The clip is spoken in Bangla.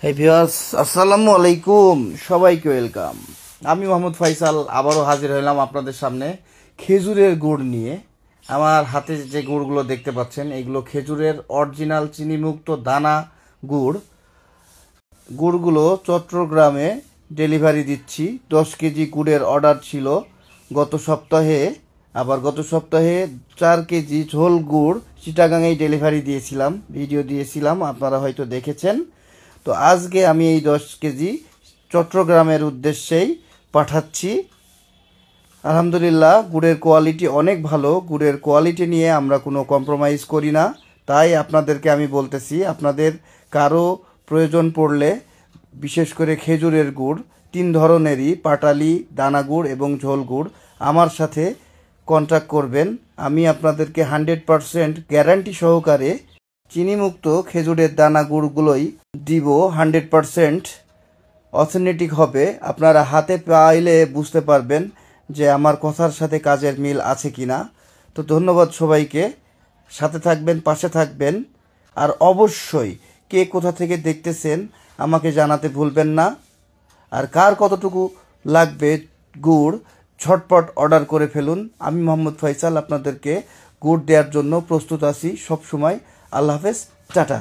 হে ভিউয়ার্স, আসসালামু আলাইকুম, সবাইকে ওয়েলকাম। আমি মোহাম্মদ ফয়সাল আবারও হাজির হলাম আপনাদের সামনে খেজুরের গুড় নিয়ে। আমার হাতে যে গুড়গুলো দেখতে পাচ্ছেন এগুলো খেজুরের অরিজিনাল চিনিমুক্ত দানা গুড়। গুড়গুলো চট্টগ্রামে ডেলিভারি দিচ্ছি। 10 কেজি গুড়ের অর্ডার ছিল গত সপ্তাহে, আবার গত সপ্তাহে 4 কেজি ঝোল গুড় চিটাগাঙেই ডেলিভারি দিয়েছিলাম, ভিডিও দিয়েছিলাম, আপনারা হয়তো দেখেছেন। তো আজকে আমি এই 10 কেজি চট্টগ্রামের উদ্দেশ্যেই পাঠাচ্ছি। আলহামদুলিল্লাহ, গুড়ের কোয়ালিটি অনেক ভালো। গুড়ের কোয়ালিটি নিয়ে আমরা কোনো কম্প্রোমাইজ করি না। তাই আপনাদেরকে আমি বলতেছি, আপনাদের কারো প্রয়োজন পড়লে, বিশেষ করে খেজুরের গুড় 3 ধরনেরই, পাটালি, দানা গুড় এবং ঝোল গুড়, আমার সাথে কন্ট্যাক্ট করবেন। আমি আপনাদেরকে 100% গ্যারান্টি সহকারে চিনিমুক্ত খেজুরের দানা গুড়গুলোই দিব। 100% অথেন্টিক হবে। আপনারা হাতে পাইলে বুঝতে পারবেন যে আমার কথার সাথে কাজের মিল আছে কিনা। তো ধন্যবাদ সবাইকে, সাথে থাকবেন, পাশে থাকবেন। আর অবশ্যই কে কোথা থেকে দেখতেছেন আমাকে জানাতে ভুলবেন না। আর কার কতটুকু লাগবে গুড়, ঝটপট অর্ডার করে ফেলুন। আমি মোহাম্মদ ফয়সাল আপনাদেরকে গুড় দেওয়ার জন্য প্রস্তুত আছি সব সময়। আল্লাহ হাফেজ, টাটা।